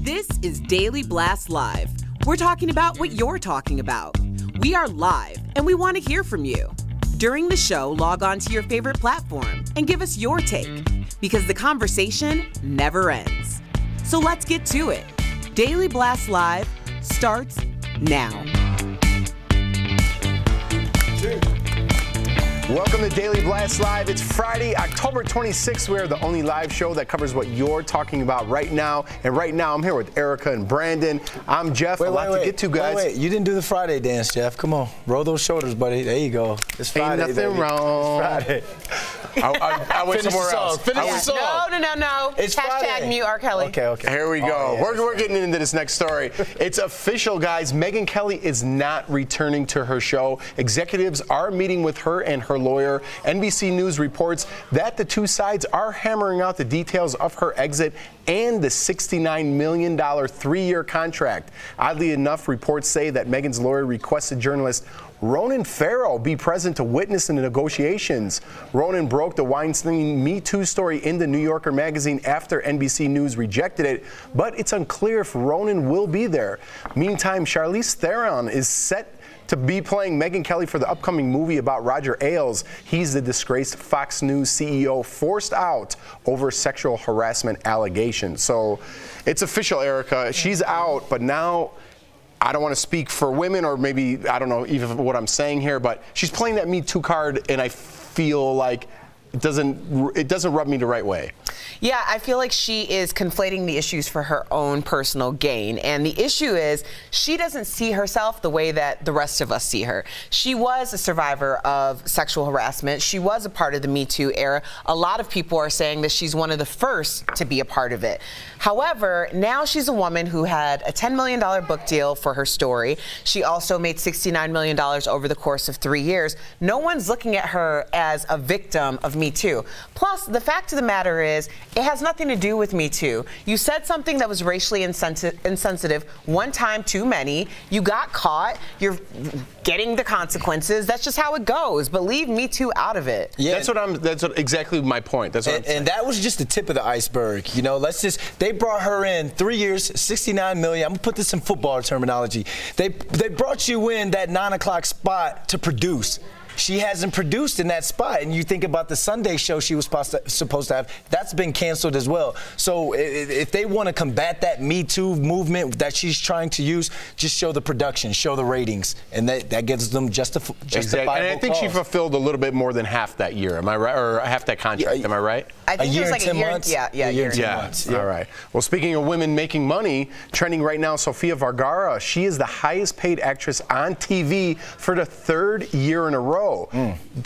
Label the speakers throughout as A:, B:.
A: This is Daily Blast Live. We're talking about what you're talking about. We are live, and we want to hear from you. During the show, log on to your favorite platform and give us your take, because the conversation never ends. So let's get to it. Daily Blast Live starts now.
B: Welcome to Daily Blast Live. It's Friday, October 26th. We're the only live show that covers what you're talking about right now. And right now, I'm here with Erica and Brandon. I'm Jeff. A lot to get to, guys.
C: Wait, you didn't do the Friday dance, Jeff. Come on. Roll those shoulders, buddy. There you go. It's Friday,
B: Ain't nothing wrong.
C: It's Friday.
B: I went somewhere else.
C: Finish the song.
A: No.
C: It's
A: Hashtag
C: Friday.
A: mute R. Kelly.
C: Okay.
B: Here we go. We're getting into this next story. It's official, guys. Megyn Kelly is not returning to her show. Executives are meeting with her and her lawyer. NBC News reports that the two sides are hammering out the details of her exit and the $69 million three-year contract. Oddly enough, reports say that Megyn's lawyer requested journalist Ronan Farrow be present to witness in the negotiations. Ronan broke the Weinstein Me Too story in the New Yorker magazine after NBC News rejected it, but it's unclear if Ronan will be there. Meantime, Charlize Theron is set to be playing Megyn Kelly for the upcoming movie about Roger Ailes. He's the disgraced Fox News CEO forced out over sexual harassment allegations. So it's official, Erica. She's out, but now I don't want to speak for women, or maybe I don't know even what I'm saying here, but she's playing that Me Too card, and I feel like it doesn't rub me the right way.
A: Yeah, I feel like she is conflating the issues for her own personal gain. And the issue is she doesn't see herself the way that the rest of us see her. She was a survivor of sexual harassment. She was a part of the Me Too era. A lot of people are saying that she's one of the first to be a part of it. However, now she's a woman who had a $10 million book deal for her story. She also made $69 million over the course of 3 years. No one's looking at her as a victim of Me Too. Plus, the fact of the matter is, it has nothing to do with Me Too. You said something that was racially insensitive one time too many. You got caught. You're getting the consequences. That's just how it goes. But leave Me Too out of it.
C: Yeah,
B: that's exactly my point. That's what I'm saying.
C: And that was just the tip of the iceberg. You know, they brought her in 3 years, $69 million. I'm gonna put this in football terminology. They brought you in that 9 o'clock spot to produce. She hasn't produced in that spot. And you think about the Sunday show she was supposed to have, that's been canceled as well. So if they want to combat that Me Too movement that she's trying to use, just show the production, show the ratings, and that gives them justifiable
B: exactly. And I think she fulfilled a little bit more than half that year. Am I right? Or half that contract, am I right?
A: I think
C: a year
A: it was like
C: and 10 months?
A: Yeah,
C: a year and 10 months.
B: All right. Well, speaking of women making money, trending right now, Sofia Vergara. She is the highest paid actress on TV for the third year in a row.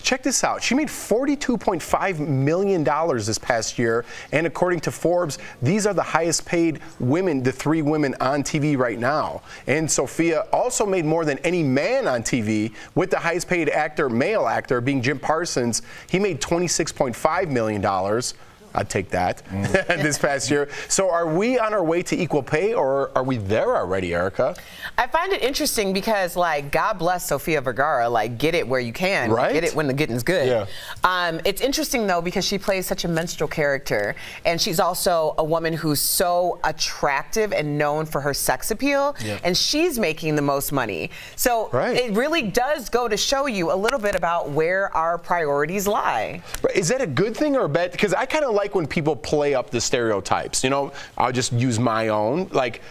B: Check this out. She made $42.5 million this past year. And according to Forbes, these are the highest paid women, the three women on TV right now. And Sofia also made more than any man on TV, with the highest paid male actor being Jim Parsons. He made $26.5 million. I'd take that this past year. So are we on our way to equal pay, or are we there already, Erica?
A: I find it interesting because, like, God bless Sofia Vergara. Like, get it where you can.
B: Right?
A: Get it when the getting's good.
B: Yeah.
A: It's interesting, though, because she plays such a minstrel character, and she's also a woman who's so attractive and known for her sex appeal, and she's making the most money. So it really does go to show you a little bit about where our priorities lie.
B: Is that a good thing or a bad? Because I kind of like when people play up the stereotypes. You know, I'll just use my own. Like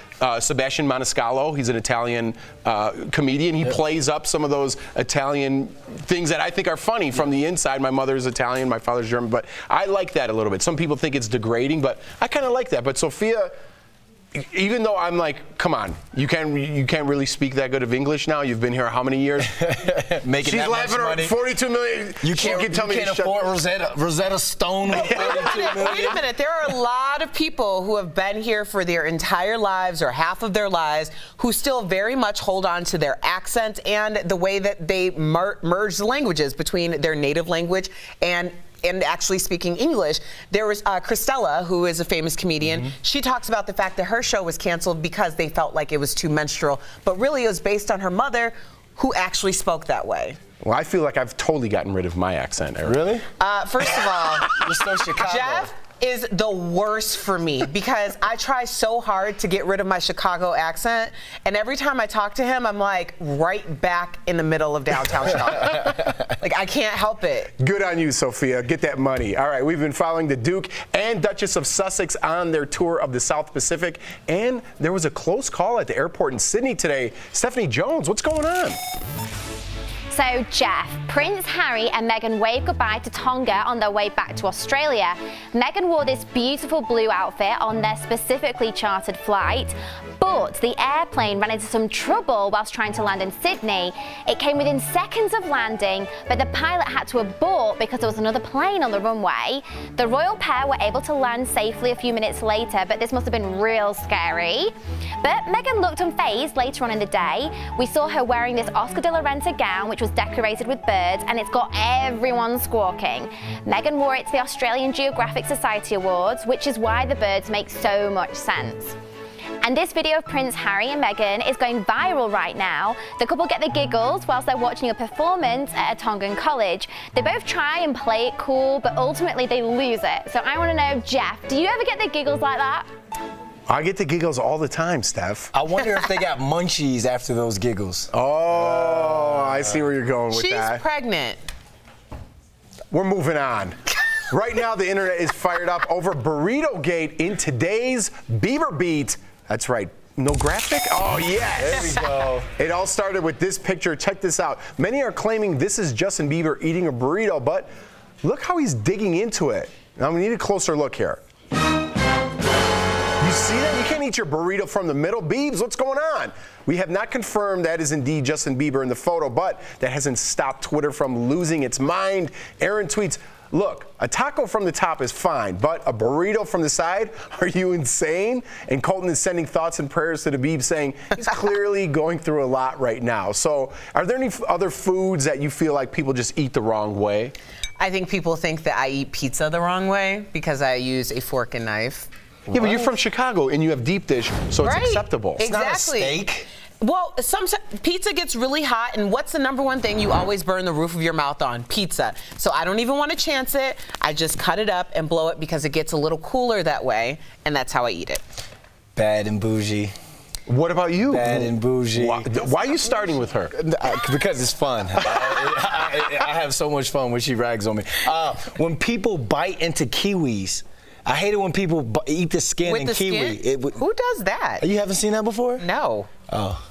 B: Sebastian Maniscalco, he's an Italian comedian. He plays up some of those Italian things that I think are funny from the inside. My mother's Italian, my father's German, but I like that a little bit. Some people think it's degrading, but I kind of like that. But Sofia, even though I'm like, come on, you can't really speak that good of English now. You've been here how many years?
C: Making
B: She's
C: that
B: laughing
C: much money.
B: 42 million.
C: You can't afford Rosetta Stone with 42 million.
A: Wait a minute. There are a lot of people who have been here for their entire lives or half of their lives who still very much hold on to their accent and the way that they merge the languages between their native language and actually speaking English. There was Christella, who is a famous comedian. She talks about the fact that her show was canceled because they felt like it was too minstrel, but really it was based on her mother, who actually spoke that way.
B: Well, I feel like I've totally gotten rid of my accent, Eric.
C: Really?
A: First of all,
C: you're so Chicago.
A: Jeff, is the worst for me because I try so hard to get rid of my Chicago accent, and every time I talk to him, I'm like right back in the middle of downtown Chicago. Like, I can't help it.
B: Good on you, Sophia. Get that money. All right, we've been following the Duke and Duchess of Sussex on their tour of the South Pacific, and there was a close call at the airport in Sydney today. Stephanie Jones, what's going on?
D: So, Jeff, Prince Harry and Meghan waved goodbye to Tonga on their way back to Australia. Meghan wore this beautiful blue outfit on their specifically chartered flight, but the airplane ran into some trouble whilst trying to land in Sydney. It came within seconds of landing, but the pilot had to abort because there was another plane on the runway. The royal pair were able to land safely a few minutes later, but this must have been real scary. But Meghan looked unfazed later on in the day. We saw her wearing this Oscar de la Renta gown, which was decorated with birds, and it's got everyone squawking. Meghan wore it to the Australian Geographic Society Awards, which is why the birds make so much sense. And this video of Prince Harry and Meghan is going viral right now. The couple get the giggles whilst they're watching a performance at a Tongan college. They both try and play it cool, but ultimately they lose it. So I want to know, Jeff, do you ever get the giggles like that?
B: I get the giggles all the time, Steph.
C: I wonder if they got munchies after those giggles.
B: Oh, I see where you're going with that.
A: She's pregnant.
B: We're moving on. Right now, the internet is fired up over Burrito Gate in today's Bieber Beat. That's right. No graphic? Oh, yes.
C: There we go.
B: It all started with this picture. Check this out. Many are claiming this is Justin Bieber eating a burrito, but look how he's digging into it. Now, we need a closer look here. You see that? You can't eat your burrito from the middle. Biebs, what's going on? We have not confirmed that is indeed Justin Bieber in the photo, but that hasn't stopped Twitter from losing its mind. Aaron tweets, look, a taco from the top is fine, but a burrito from the side? Are you insane? And Colton is sending thoughts and prayers to the Biebs, saying he's clearly going through a lot right now. So are there any other foods that you feel like people just eat the wrong way?
A: I think people think that I eat pizza the wrong way because I use a fork and knife.
B: Yeah, but you're from Chicago and you have deep dish, so it's acceptable.
A: Exactly.
C: It's not a steak.
A: Well, pizza gets really hot, and what's the number one thing you always burn the roof of your mouth on? Pizza. So I don't even want to chance it. I just cut it up and blow it because it gets a little cooler that way, and that's how I eat it.
C: Bad and bougie.
B: What about you?
C: Bad and bougie.
B: Why are you starting with her?
C: Because it's fun. I have so much fun when she rags on me. When people bite into kiwis, I hate it when people eat the skin
A: With
C: and
A: the
C: kiwi.
A: skin? Who does that?
C: You haven't seen that before?
A: No.
C: Oh.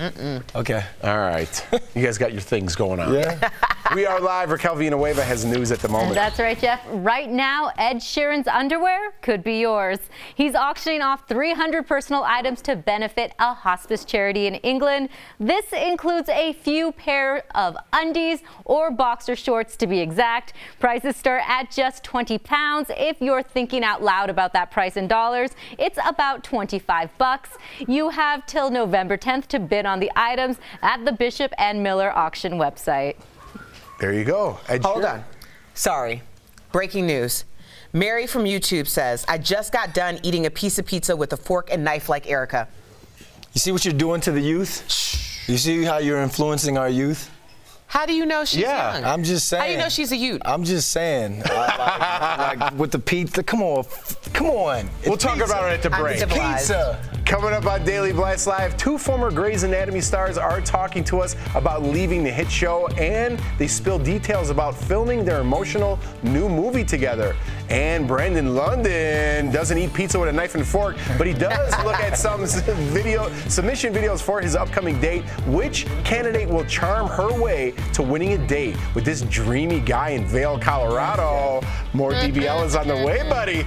C: Okay.
B: All right. You guys got your things going on.
C: Yeah.
B: We are live. Raquel Villanueva has news at the moment.
E: That's right, Jeff. Right now, Ed Sheeran's underwear could be yours. He's auctioning off 300 personal items to benefit a hospice charity in England. This includes a few pair of undies or boxer shorts to be exact. Prices start at just £20. If you're thinking out loud about that price in dollars, it's about $25. You have till November 10th to bid on the items at the Bishop and Miller auction website.
B: There you go.
A: Hold on. Sorry. Breaking news. Mary from YouTube says, I just got done eating a piece of pizza with a fork and knife like Erica.
C: You see what you're doing to the youth? You see how you're influencing our youth?
A: How do you know she's young?
C: I'm just saying.
A: How do you know she's a youth?
C: I'm just saying. Like with the pizza, come on.
B: We'll talk about it at the break.
C: Pizza.
B: Coming up on Daily Blast Live, 2 former Grey's Anatomy stars are talking to us about leaving the hit show, and they spill details about filming their emotional new movie together. And Brandon London doesn't eat pizza with a knife and fork, but he does look at some submission videos for his upcoming date. Which candidate will charm her way to winning a date with this dreamy guy in Vail, Colorado? More DBL is on the way, buddy.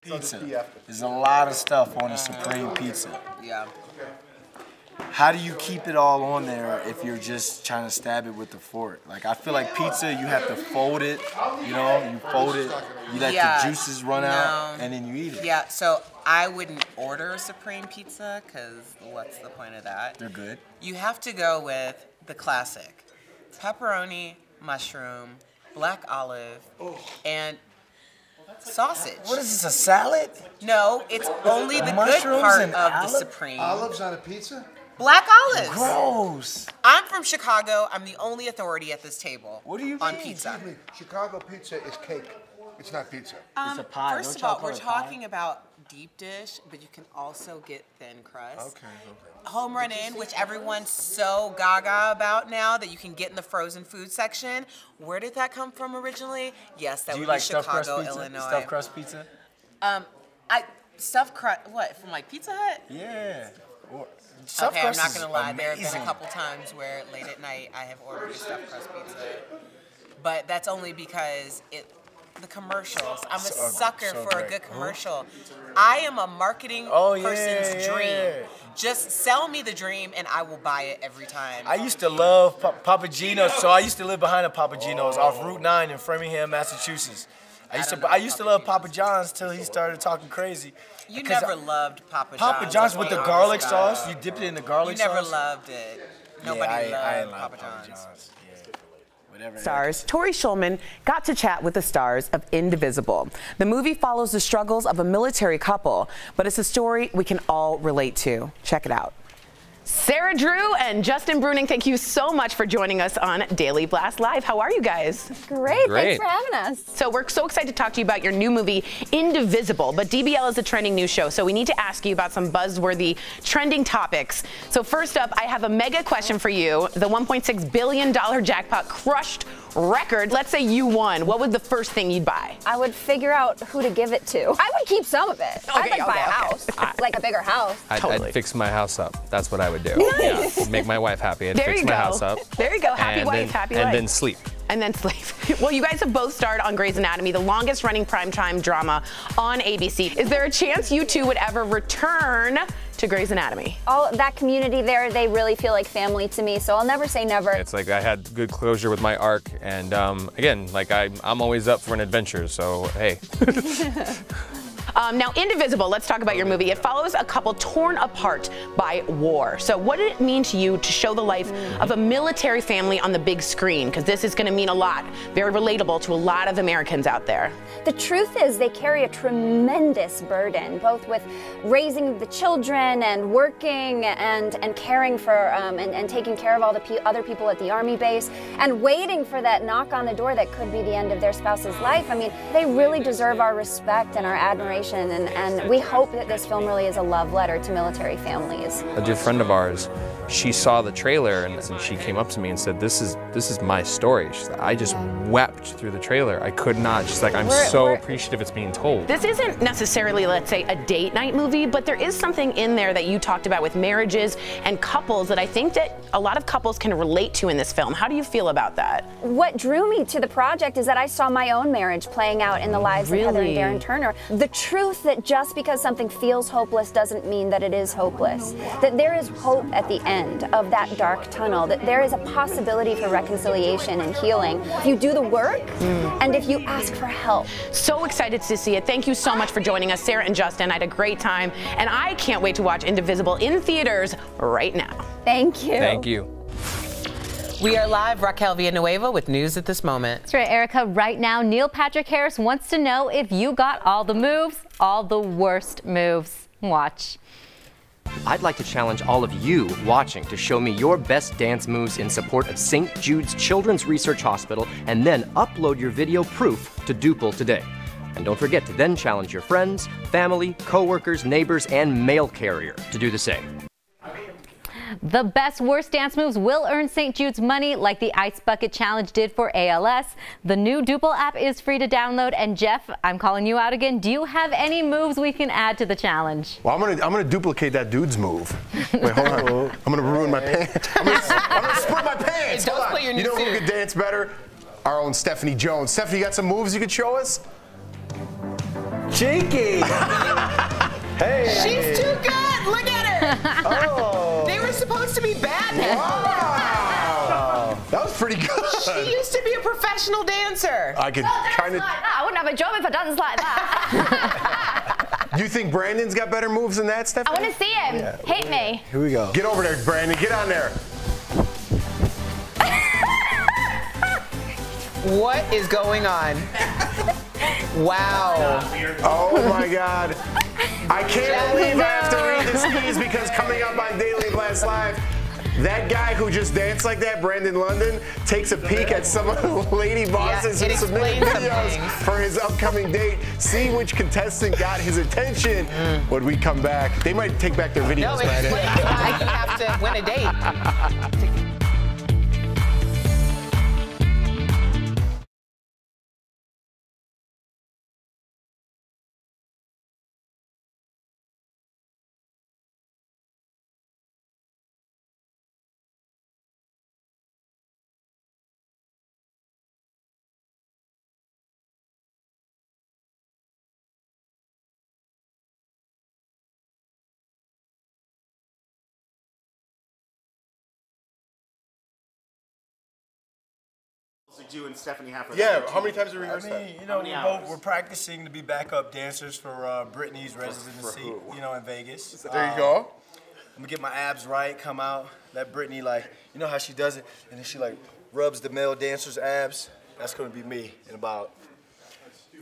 C: Pizza. There's a lot of stuff on a Supreme pizza.
A: Yeah.
C: How do you keep it all on there if you're just trying to stab it with the fork? Like, I feel like pizza, you have to fold it, you know, you fold it, you let the juices run out, and then you eat it.
A: Yeah, so I wouldn't order a Supreme pizza, because what's the point of that?
C: They're good.
A: You have to go with the classic. Pepperoni, mushroom, black olive, and sausage.
C: What is this, a salad?
A: No, it's only the good
C: Mushrooms
A: part
C: and
A: of the
C: olive?
A: Supreme.
F: Olives on a pizza?
A: Black olives.
C: Gross.
A: I'm from Chicago. I'm the only authority at this table.
C: What do you
A: on
C: mean?
A: pizza?
F: Excuse me, Chicago pizza is cake. It's not pizza.
C: It's a pie.
A: First
C: Don't
A: of all,
C: y'all call
A: we're
C: it
A: talking
C: pie?
A: about deep dish, but you can also get thin crust.
F: Okay.
A: Home Run Inn, which everyone's so gaga about now that you can get in the frozen food section. Where did that come from originally? Yes, that
C: Do you
A: would
C: like
A: be
C: stuffed crust
A: Chicago,
C: pizza?
A: Illinois.
C: Stuffed crust pizza?
A: Stuffed crust, what, from like Pizza Hut?
C: Yeah.
A: Okay, I'm not gonna lie. There have been a couple times where late at night I have ordered a stuffed crust pizza, but that's only because the commercials. I'm a sucker for a good commercial. I am a marketing person's dream. Just sell me the dream and I will buy it every time.
C: I used to love Papa Gino's, so I used to live behind a Papa Gino's off Route 9 in Framingham, Massachusetts. I used to love Papa John's till he started talking crazy.
A: You never loved Papa John's.
C: Papa John's with the garlic sauce. You dipped it in the garlic sauce.
A: You never loved it. Nobody loved Papa John's.
G: Stars Tori Schulman got to chat with the stars of Indivisible. The movie follows the struggles of a military couple, but it's a story we can all relate to. Check it out. Sarah Drew and Justin Bruning, thank you so much for joining us on Daily Blast Live. How are you guys?
H: Great. Thanks for having us.
G: So we're so excited to talk to you about your new movie, Indivisible. But DBL is a trending news show, so we need to ask you about some buzzworthy trending topics. So first up, I have a mega question for you. The $1.6 billion jackpot crushed record. Let's say you won. What would the first thing you'd buy?
H: I would figure out who to give it to. I would keep some of it. I'd buy a house, like a bigger house.
I: I'd fix my house up. That's what I would do.
H: Nice.
I: Yeah, make my wife happy. I'd fix my house up.
G: There you go. Happy wife, happy life.
I: And then sleep.
G: And then sleep. Well, you guys have both starred on Grey's Anatomy, the longest running primetime drama on ABC. Is there a chance you two would ever return to Grey's Anatomy?
H: All that community there, they really feel like family to me, so I'll never say never.
I: It's like I had good closure with my arc, and again, like I'm always up for an adventure, so hey.
G: Now, Indivisible, let's talk about your movie. It follows a couple torn apart by war. So what did it mean to you to show the life of a military family on the big screen? Because this is going to mean a lot. Very relatable to a lot of Americans out there.
H: The truth is they carry a tremendous burden, both with raising the children and working and caring for and taking care of all the other people at the Army base and waiting for that knock on the door that could be the end of their spouse's life. I mean, they really deserve our respect and our admiration, and we hope that this film really is a love letter to military families.
I: A dear friend of ours, she saw the trailer and she came up to me and said, this is my story. She said, I just wept through the trailer. I could not. She's like, I'm so appreciative it's being told.
G: This isn't necessarily, let's say, a date night movie, but there is something in there that you talked about with marriages and couples that I think that a lot of couples can relate to in this film. How do you feel about that?
H: What drew me to the project is that I saw my own marriage playing out in the lives of Heather and Darren Turner. The truth that just because something feels hopeless doesn't mean that it is hopeless. That there is hope at the end of that dark tunnel, that there is a possibility for reconciliation and healing if you do the work and if you ask for help.
G: So excited to see it. Thank you so much for joining us, Sarah and Justin. I had a great time, and I can't wait to watch Indivisible in theaters right now.
H: Thank you.
I: Thank you.
A: We are live, Raquel Villanueva with news at this moment.
E: That's right, Erica. Right now, Neil Patrick Harris wants to know if you got all the moves, all the worst moves. Watch.
J: I'd like to challenge all of you watching to show me your best dance moves in support of St. Jude's Children's Research Hospital, and then upload your video proof to Duple today. And don't forget to then challenge your friends, family, coworkers, neighbors, and mail carrier to do the same.
E: The best worst dance moves will earn St. Jude's money like the Ice Bucket Challenge did for ALS. The new Duple app is free to download. And Jeff, I'm calling you out again. Do you have any moves we can add to the challenge?
B: Well, I'm gonna duplicate that dude's move. Wait, hold on. I'm gonna ruin my pants. I'm gonna split my pants.
A: Don't split your new
B: You know
A: suit.
B: who could dance better? Our own Stephanie Jones. Stephanie, you got some moves you could show us?
C: Cheeky. Hey.
A: She's too good. Look at her.
C: Oh.
A: They were supposed to be bad.
B: Wow. That was pretty good.
A: She used to be a professional dancer.
B: I could kind of.
D: Like that. I wouldn't have a job if I danced like that.
B: You think Brandon's got better moves than that, Stephanie?
D: I want to see him.
C: Yeah.
D: Hit me.
C: Here we go.
B: Get over there, Brandon. Get on there.
A: What is going on? Wow.
B: Oh my God. I can't believe I have to read the skis because coming up on Daily Blast Live, that guy who just danced like that, Brandon London, takes a peek at some of the lady bosses who submitted videos for his upcoming date. See which contestant got his attention when we come back. They might take back their videos,
A: No, explain why you have to win a date.
K: You and Stephanie have for
B: Yeah, how many times have we rehearsed that?
C: You know, we're practicing to be backup dancers for Brittany's residency, you know, in Vegas.
B: There you go.
C: I'm gonna get my abs right, come out, let Brittany, like, you know how she does it, and then she like rubs the male dancer's abs. That's gonna be me in about,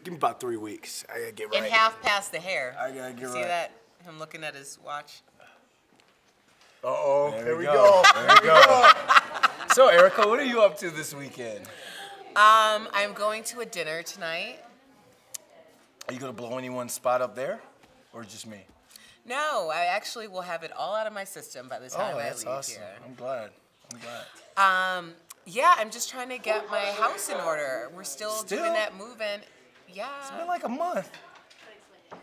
C: give me about 3 weeks. I gotta get right.
A: In half past the hair.
C: I gotta get right.
A: See that? Him looking at his watch.
B: Uh-oh,
C: There we go. There we go. So, Erica, what are you up to this weekend?
A: I'm going to a dinner tonight.
C: Are you gonna blow anyone's spot up there, or just me?
A: No, I actually will have it all out of my system by the time I
C: that's
A: leave
C: awesome.
A: here.
C: I'm glad.
A: Yeah, I'm just trying to get my house in order. We're still doing that move-in. Yeah.
C: It's been like a month.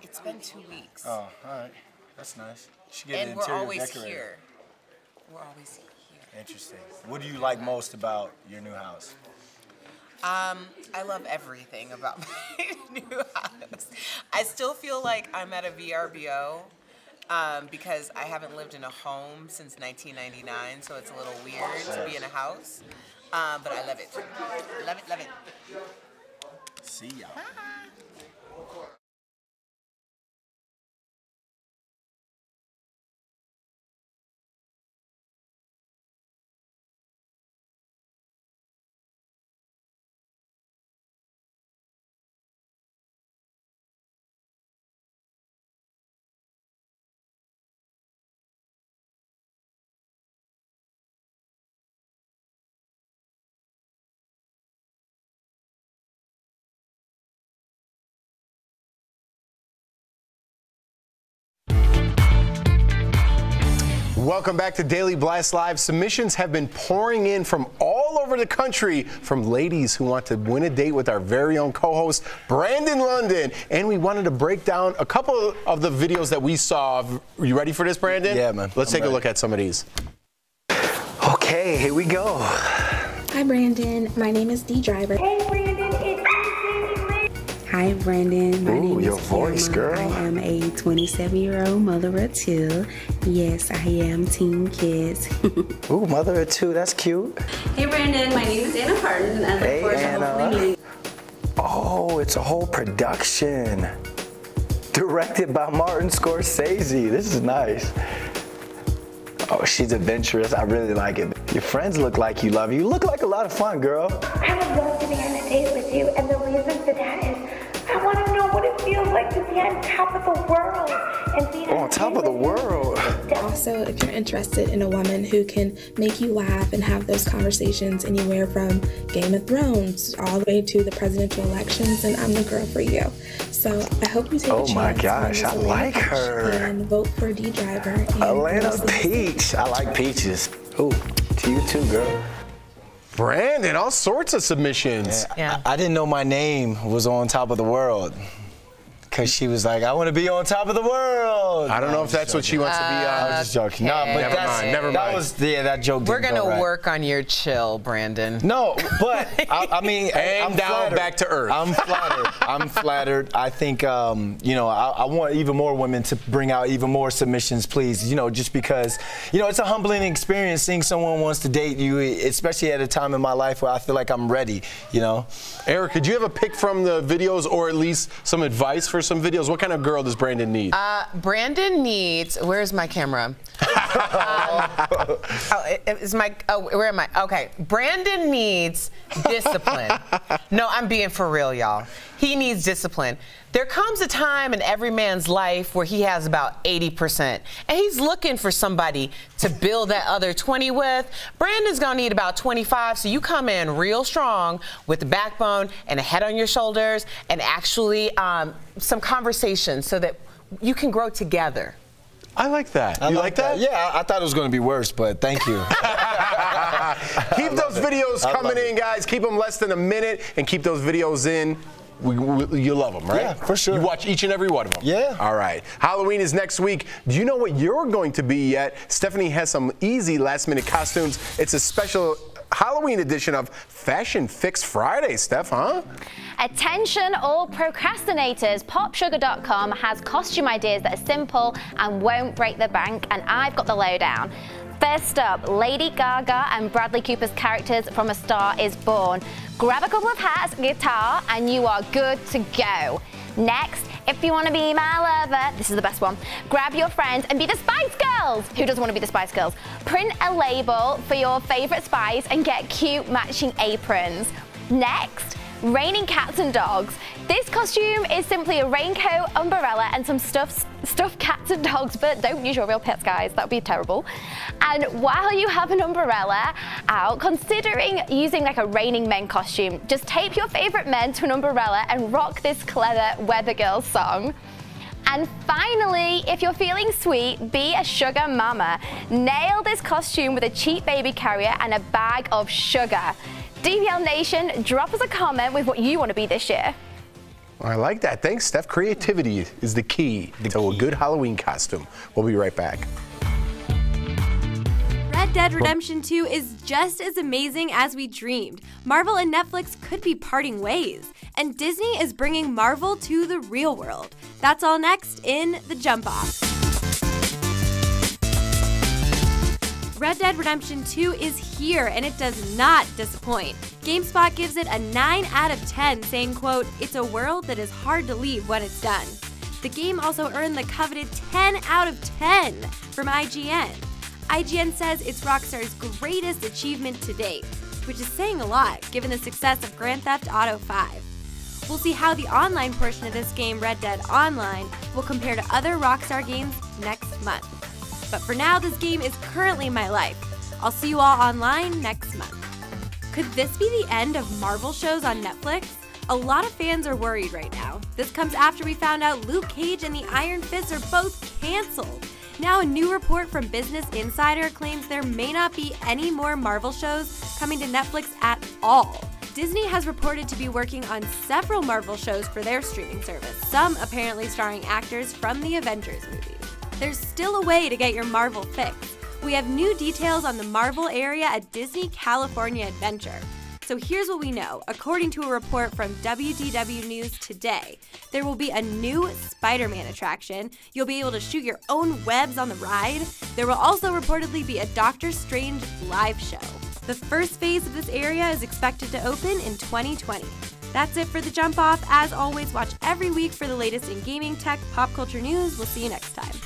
A: It's been 2 weeks.
C: Oh, all right. That's nice. You should get an
A: And we're
C: interior
A: always
C: decorator.
A: here. We're always here.
C: Interesting. What do you like most about your new house?
A: I love everything about my new house. I still feel like I'm at a VRBO because I haven't lived in a home since 1999, so it's a little weird to be in a house. But I love it. Love it, love it.
C: See y'all.
B: Welcome back to Daily Blast Live. Submissions have been pouring in from all over the country from ladies who want to win a date with our very own co-host, Brandon London. And we wanted to break down a couple of the videos that we saw. Are you ready for this, Brandon?
C: Yeah, man.
B: Let's take a look at some of these.
C: Okay, here we go.
L: Hi, Brandon. My name is D Driver. Hey, Brandon. It's Hi, Brandon. My name
C: your
L: is
C: voice,
L: Kierma.
C: girl.
L: I am a 27-year-old mother of two. Yes, I am teen kids.
C: Ooh, mother of two. That's cute.
L: Hey, Brandon. My name is Anna Harden, and I look forward to hopefully meeting.
C: Oh, it's a whole production. Directed by Martin Scorsese. This is nice. Oh, she's adventurous. I really like it. Your friends look like you love you. You look like a lot of fun, girl.
M: I would love to be on a date with you, and the reason for that is I want to know what it feels like to be on top of the world and be
C: on top of the world.
L: Also, if you're interested in a woman who can make you laugh and have those conversations anywhere from Game of Thrones all the way to the presidential elections, then I'm the girl for you. So I hope you take a chance.
C: Oh my gosh, I like her.
L: And vote for D Driver.
C: Atlanta Peach. I like peaches. Ooh, to you too, girl.
B: Brandon, all sorts of submissions.
C: Yeah. I didn't know my name was on top of the world. because she was like, I want to be on top of the world.
B: I don't know if that's what she wants to be on.
C: I was just joking. No, but
B: never mind.
C: That joke didn't
A: We're going
C: go
A: to
C: right.
A: work on your chill, Brandon.
C: No, but I mean,
B: I'm down
C: flattered.
B: back to earth.
C: I'm flattered. I'm flattered. I think, you know, I want even more women to bring out even more submissions, please. You know, just because, you know, it's a humbling experience seeing someone wants to date you, especially at a time in my life where I feel like I'm ready, you know.
B: Eric, could you have a pick from the videos or at least some advice for some videos? What kind of girl does Brandon need?
A: Brandon needs, where's my camera? Where am I? Okay, Brandon needs discipline. No, I'm being for real, y'all. He needs discipline. There comes a time in every man's life where he has about 80%, and he's looking for somebody to build that other 20 with. Brandon's gonna need about 25, so you come in real strong with the backbone and a head on your shoulders and actually some conversation so that you can grow together.
B: I like that. You like that?
C: Yeah, I thought it was going to be worse, but thank you.
B: Keep those videos coming in, guys. Keep them less than a minute and keep those videos in. You love them, right?
C: Yeah, for sure.
B: You watch each and every one of them.
C: Yeah.
B: All right. Halloween is next week. Do you know what you're going to be yet? Stephanie has some easy last-minute costumes. It's a special Halloween edition of Fashion Fix Friday, Steph, huh?
D: Attention all procrastinators, popsugar.com has costume ideas that are simple and won't break the bank, and I've got the lowdown. First up, Lady Gaga and Bradley Cooper's characters from A Star Is Born. Grab a couple of hats, guitar, and you are good to go. Next, if you want to be my lover, this is the best one. Grab your friends and be the Spice Girls. Who doesn't want to be the Spice Girls? Print a label for your favorite spice and get cute matching aprons. Next, raining cats and dogs. This costume is simply a raincoat, umbrella, and some stuffed cats and dogs, but don't use your real pets, guys. That would be terrible. And while you have an umbrella out, considering using like a raining men costume, just tape your favorite men to an umbrella and rock this clever Weather Girls song. And finally, if you're feeling sweet, be a sugar mama. Nail this costume with a cheap baby carrier and a bag of sugar. DVL Nation, drop us a comment with what you want to be this year.
B: I like that. Thanks, Steph. Creativity is the key to a good Halloween costume. We'll be right back.
K: Red Dead Redemption 2 is just as amazing as we dreamed. Marvel and Netflix could be parting ways, and Disney is bringing Marvel to the real world. That's all next in The Jump Off. Red Dead Redemption 2 is here, and it does not disappoint. GameSpot gives it a 9 out of 10, saying, quote, "It's a world that is hard to leave when it's done." The game also earned the coveted 10 out of 10 from IGN. IGN says it's Rockstar's greatest achievement to date, which is saying a lot given the success of Grand Theft Auto 5. We'll see how the online portion of this game, Red Dead Online, will compare to other Rockstar games next month. But for now, this game is currently my life. I'll see you all online next month. Could this be the end of Marvel shows on Netflix? A lot of fans are worried right now. This comes after we found out Luke Cage and the Iron Fist are both canceled. Now a new report from Business Insider claims there may not be any more Marvel shows coming to Netflix at all. Disney has reported to be working on several Marvel shows for their streaming service, some apparently starring actors from the Avengers movies. There's still a way to get your Marvel fix. We have new details on the Marvel area at Disney California Adventure. So here's what we know. According to a report from WDW News today, there will be a new Spider-Man attraction. You'll be able to shoot your own webs on the ride. There will also reportedly be a Doctor Strange live show. The first phase of this area is expected to open in 2020. That's it for The Jump Off. As always, watch every week for the latest in gaming, tech, pop culture news. We'll see you next time.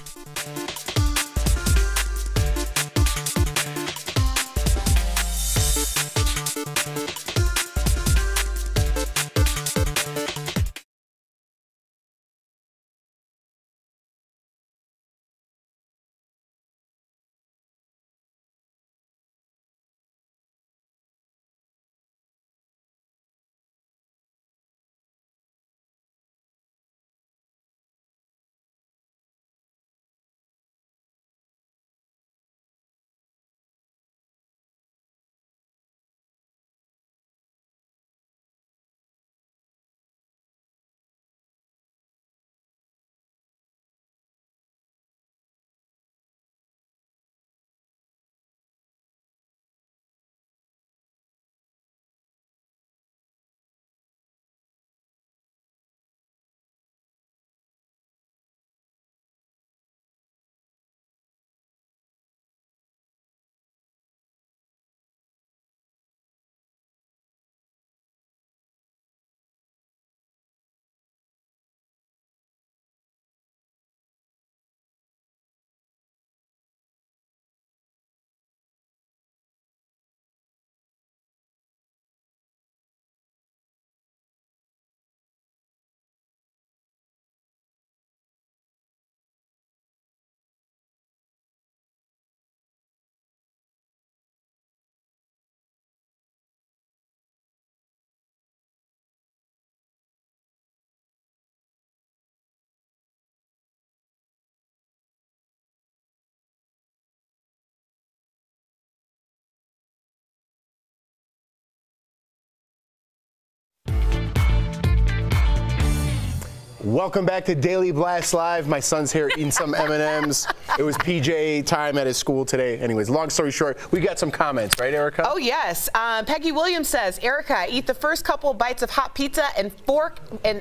B: Welcome back to Daily Blast Live. My son's here eating some M&Ms. It was PJ time at his school today. Anyways, long story short, we got some comments, right, Erica?
A: Oh, yes. Peggy Williams says, Erica, I eat the first couple bites of hot pizza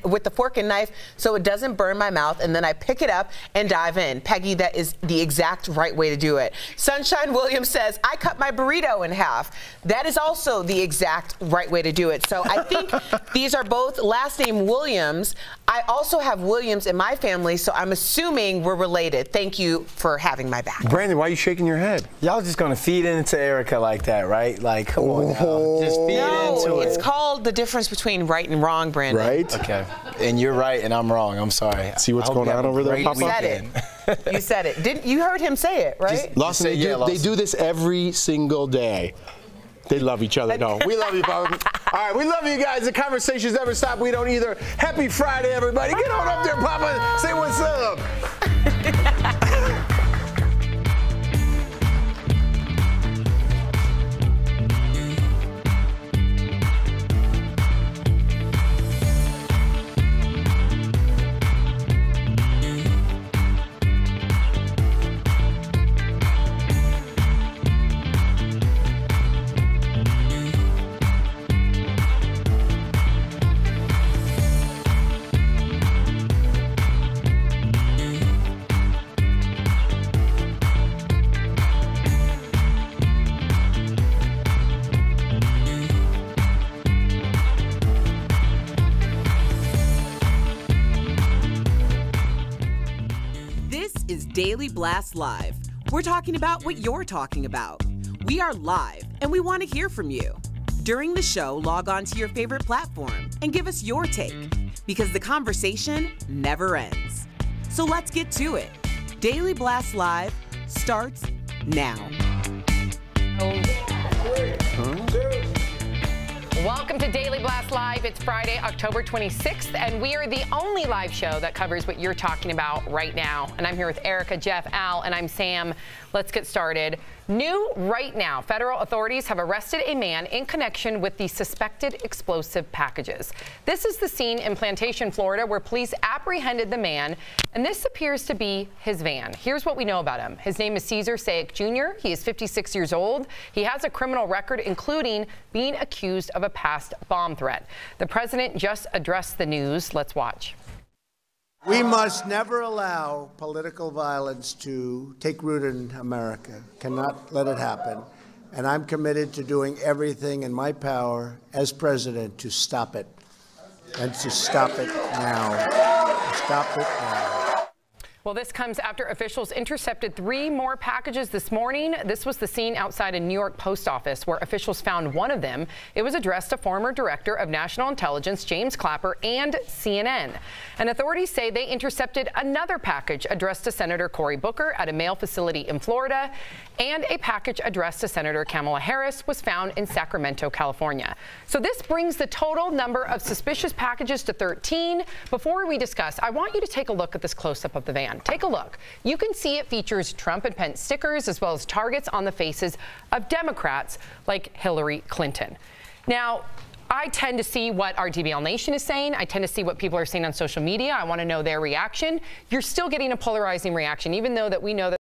A: with the fork and knife so it doesn't burn my mouth, and then I pick it up and dive in. Peggy, that is the exact right way to do it. Sunshine Williams says, I cut my burrito in half. That is also the exact right way to do it. So I think these are both last name Williams. I also have Williams in my family, so I'm assuming we're related. Thank you for having my back.
B: Brandon, why are you shaking your head?
C: Y'all just gonna feed into Erica like that, right? Like, come on now. Just feed into it.
A: It's called the difference between right and wrong, Brandon.
B: Right?
C: Okay. And you're right, and I'm wrong. I'm sorry.
B: See what's going on over there, Papa?
A: You said it. You said it. Didn't you heard him say it, right?
B: Lawson, they do this every single day. They love each other. No, we love you, Papa. All right, we love you guys. The conversations never stop. We don't either. Happy Friday, everybody. Get on up there, Papa. Say what's up.
N: Daily Blast Live. We're talking about what you're talking about. We are live, and we want to hear from you. During the show, log on to your favorite platform and give us your take, because the conversation never ends. So let's get to it. Daily Blast Live starts now.
O: Welcome to Daily Blast Live. It's Friday, October 26th, and we are the only live show that covers what you're talking about right now. And I'm here with Erica, Jeff, Al, and I'm Sam. Let's get started. New right now, federal authorities have arrested a man in connection with the suspected explosive packages. This is the scene in Plantation, Florida, where police apprehended the man, and this appears to be his van. Here's what we know about him. His name is Caesar Sayek Jr. He is 56 years old. He has a criminal record, including being accused of a past bomb threat. The president just addressed the news. Let's watch.
P: We must never allow political violence to take root in America. Cannot let it happen. And I'm committed to doing everything in my power as president to stop it. And to stop it now. Stop it now.
O: Well, this comes after officials intercepted 3 more packages this morning. This was the scene outside a New York post office where officials found one of them. It was addressed to former director of national intelligence, James Clapper, and CNN. And authorities say they intercepted another package addressed to Senator Cory Booker at a mail facility in Florida. And a package addressed to Senator Kamala Harris was found in Sacramento, California. So this brings the total number of suspicious packages to 13. Before we discuss, I want you to take a look at this close-up of the van. Take a look. You can see it features Trump and Pence stickers as well as targets on the faces of Democrats like Hillary Clinton. Now, I tend to see what our DBL Nation is saying. I tend to see what people are saying on social media. I want to know their reaction. You're still getting a polarizing reaction, even though that we know that